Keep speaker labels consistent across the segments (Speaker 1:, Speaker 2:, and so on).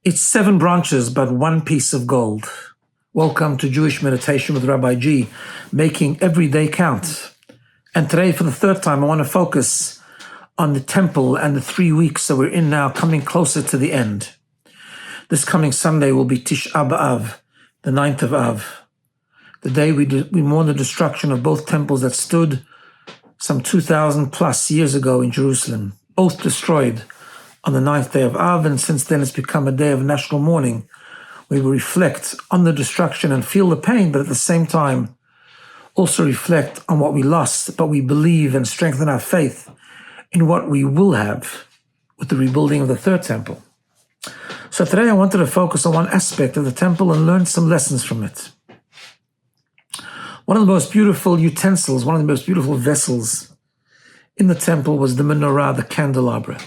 Speaker 1: It's 7 branches, but one piece of gold. Welcome to Jewish Meditation with Rabbi G, making every day count. And today, for the third time, I want to focus on the temple and the 3 weeks that we're in now, coming closer to the end. This coming Sunday will be Tisha B'Av, the 9th of Av, the day we mourn the destruction of both temples that stood some 2,000 plus years ago in Jerusalem, both destroyed on the 9th day of Av, and since then it's become a day of national mourning. We will reflect on the destruction and feel the pain, but at the same time also reflect on what we lost, but we believe and strengthen our faith in what we will have with the rebuilding of the third temple. So today I wanted to focus on one aspect of the temple and learn some lessons from it. One of the most beautiful utensils, one of the most beautiful vessels in the temple was the menorah, the candelabra.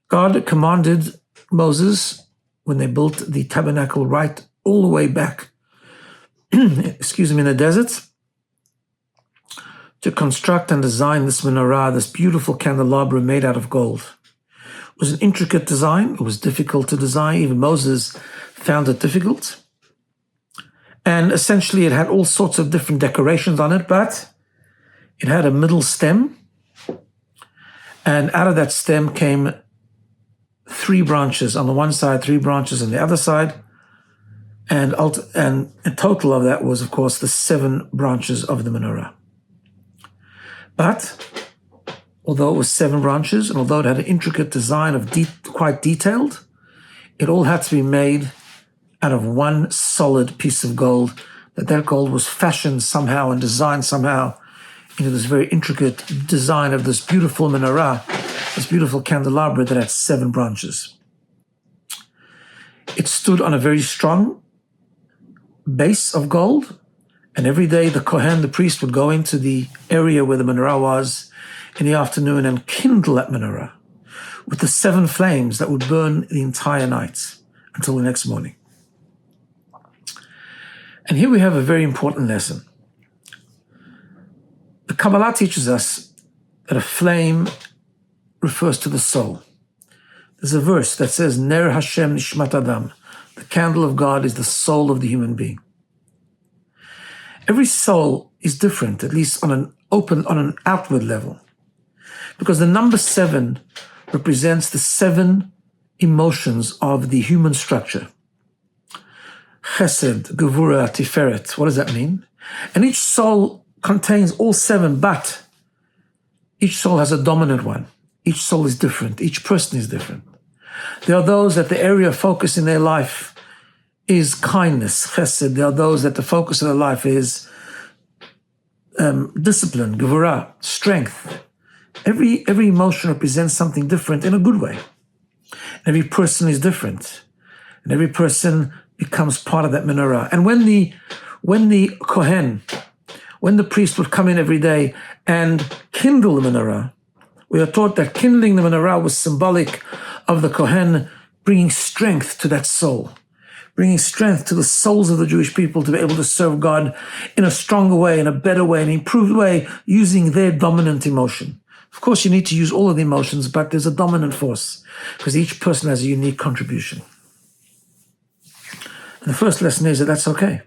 Speaker 1: God commanded Moses, when they built the tabernacle right all the way back, in the desert, to construct and design this menorah, this beautiful candelabra made out of gold. It was an intricate design. It was difficult to design. Even Moses found it difficult. And essentially it had all sorts of different decorations on it, but it had a middle stem. And out of that stem came 3 branches on the one side, 3 branches on the other side. And a total of that was, of course, the 7 branches of the menorah. But although it was 7 branches, and although it had an intricate design of quite detailed, it all had to be made out of one solid piece of gold, that gold was fashioned somehow and designed somehow into this very intricate design of this beautiful menorah, this beautiful candelabra that had 7 branches. It stood on a very strong base of gold, and every day the Kohen, the priest, would go into the area where the menorah was in the afternoon and kindle that menorah with the 7 flames that would burn the entire night until the next morning. And here we have a very important lesson. The Kabbalah teaches us that a flame refers to the soul. There's a verse that says, Ner Hashem Nishmat Adam. The candle of God is the soul of the human being. Every soul is different, at least on an outward level, because the number 7 represents the 7 emotions of the human structure. Chesed, Gevura, Tiferet. What does that mean? And each soul contains all 7, but each soul has a dominant one. Each soul is different. Each person is different. There are those that the area of focus in their life is kindness, Chesed. There are those that the focus of their life is discipline, Gevura, strength. Every emotion represents something different in a good way. Every person is different, and every person becomes part of that menorah. And when the Kohen, when the priest would come in every day and kindle the menorah, we are taught that kindling the menorah was symbolic of the Kohen bringing strength to that soul, bringing strength to the souls of the Jewish people to be able to serve God in a stronger way, in a better way, an improved way, using their dominant emotion. Of course, you need to use all of the emotions, but there's a dominant force because each person has a unique contribution. And the first lesson is that that's okay.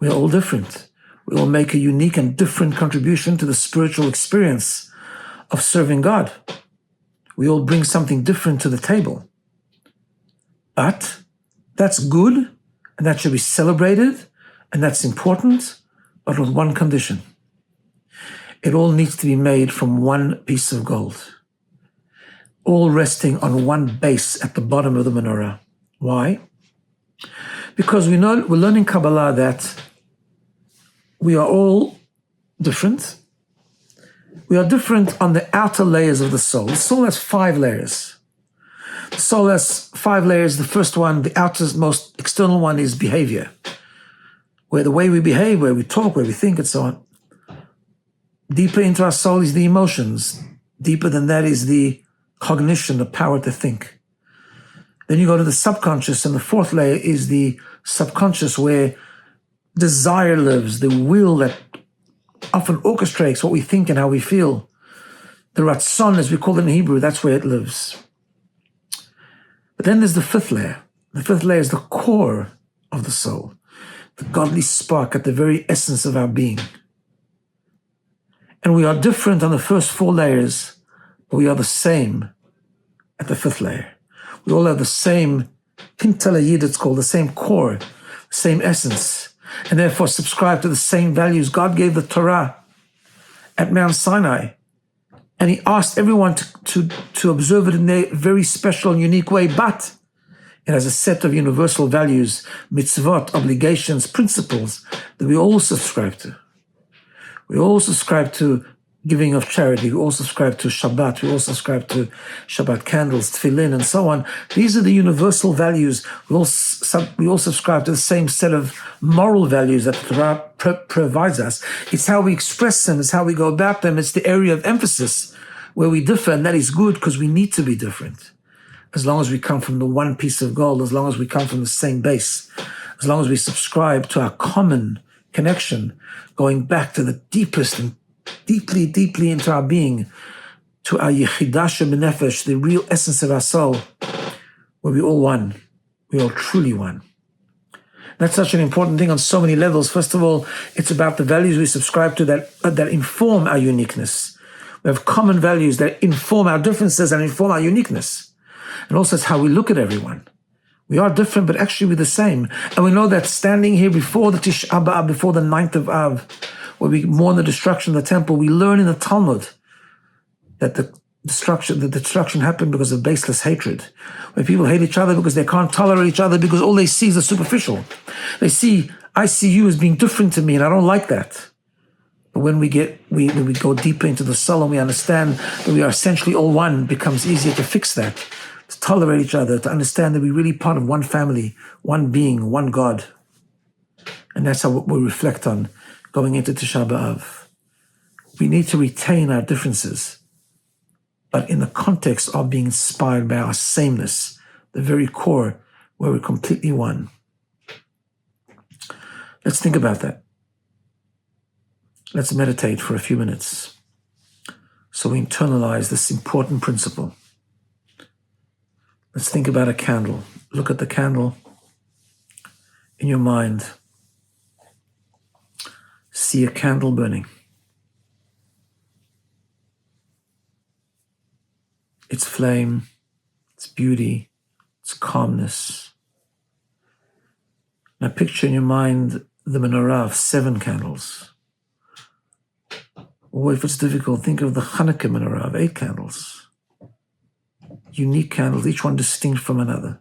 Speaker 1: We are all different. We all make a unique and different contribution to the spiritual experience of serving God. We all bring something different to the table. But that's good, and that should be celebrated, and that's important, but with one condition. It all needs to be made from one piece of gold, all resting on one base at the bottom of the menorah. Why? Because we're learning Kabbalah that we are all different. We are different on the outer layers of the soul. The soul has 5 layers. The soul has 5 layers. The first one, the outermost, most external one, is behavior, where the way we behave, where we talk, where we think, and so on. Deeper into our soul is the emotions. Deeper than that is the cognition, the power to think. Then you go to the subconscious, and the 4th layer is the subconscious, where desire lives, the will that often orchestrates what we think and how we feel. The ratzon, as we call it in Hebrew, that's where it lives. But then there's the fifth layer. The fifth layer is the core of the soul, the godly spark at the very essence of our being. And we are different on the first four layers, but we are the same at the fifth layer. We all have the same pintalayid, it's called, the same core, the same essence, and therefore subscribe to the same values. God gave the Torah at Mount Sinai, and he asked everyone to observe it in a very special and unique way, but it has a set of universal values, mitzvot, obligations, principles that we all subscribe to. We all subscribe to giving of charity. We all subscribe to Shabbat. We all subscribe to Shabbat candles, tefillin, and so on. These are the universal values. We all subscribe to the same set of moral values that the Torah provides us. It's how we express them. It's how we go about them. It's the area of emphasis where we differ, and that is good because we need to be different. As long as we come from the one piece of gold, as long as we come from the same base, as long as we subscribe to our common connection, going back to the deepest and deeply, deeply into our being, to our yechidah shebenefesh, the real essence of our soul, where we all one. We all truly one. That's such an important thing on so many levels. First of all, it's about the values we subscribe to that inform our uniqueness. We have common values that inform our differences and inform our uniqueness. And also it's how we look at everyone. We are different, but actually we're the same. And we know that standing here before the Tisha B'Av, before the 9th of Av, where we mourn the destruction of the temple, we learn in the Talmud that the destruction happened because of baseless hatred. Where people hate each other because they can't tolerate each other because all they see is the superficial. They see, I see you as being different to me, and I don't like that. But when we go deeper into the soul and we understand that we are essentially all one, it becomes easier to fix that, to tolerate each other, to understand that we're really part of one family, one being, one God. And that's how we reflect on going into Tisha B'Av. We need to retain our differences, but in the context of being inspired by our sameness, the very core where we're completely one. Let's think about that. Let's meditate for a few minutes so we internalize this important principle. Let's think about a candle. Look at the candle in your mind. See a candle burning. Its flame, its beauty, its calmness. Now picture in your mind the menorah of 7 candles. Or if it's difficult, think of the Hanukkah menorah of 8 candles. Unique candles, each one distinct from another.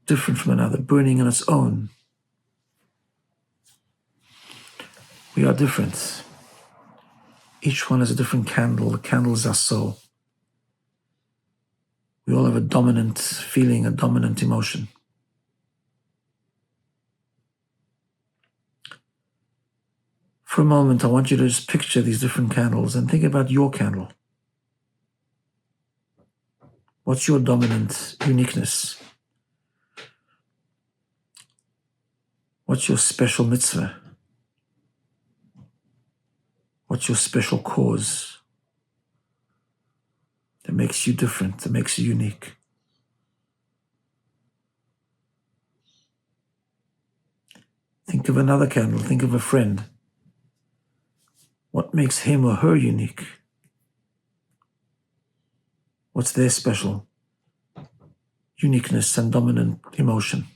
Speaker 1: Different from another, burning on its own. We are different. Each one has a different candle. The candle is our soul. We all have a dominant feeling, a dominant emotion. For a moment, I want you to just picture these different candles and think about your candle. What's your dominant uniqueness? What's your special mitzvah? What's your special cause that makes you different, that makes you unique? Think of another candle. Think of a friend. What makes him or her unique? What's their special uniqueness and dominant emotion?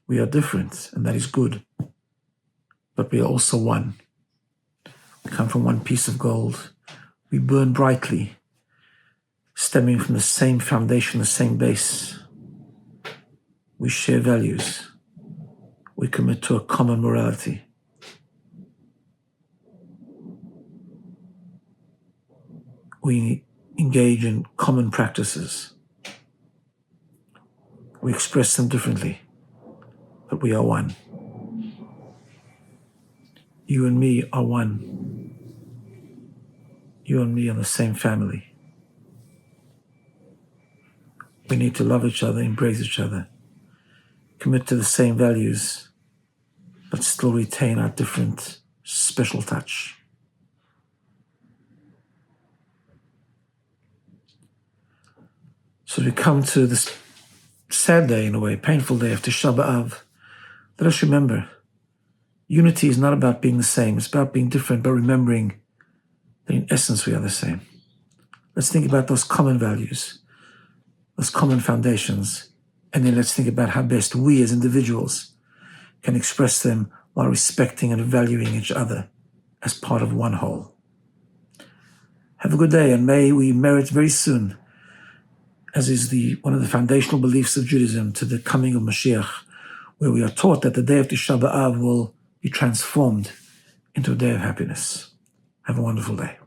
Speaker 1: We are different, and that is good. But we are also one. We come from one piece of gold. We burn brightly, stemming from the same foundation, the same base. We share values. We commit to a common morality. We engage in common practices. We express them differently, but we are one. You and me are one. You and me are the same family. We need to love each other, embrace each other, commit to the same values, but still retain our different special touch. So we come to this sad day, in a way, painful day of Tisha B'Av. Let us remember, unity is not about being the same. It's about being different, but remembering that in essence we are the same. Let's think about those common values, those common foundations, and then let's think about how best we as individuals can express them while respecting and valuing each other as part of one whole. Have a good day, and may we merit very soon, as is one of the foundational beliefs of Judaism, to the coming of Mashiach, where we are taught that the day of Tisha B'Av will be transformed into a day of happiness. Have a wonderful day.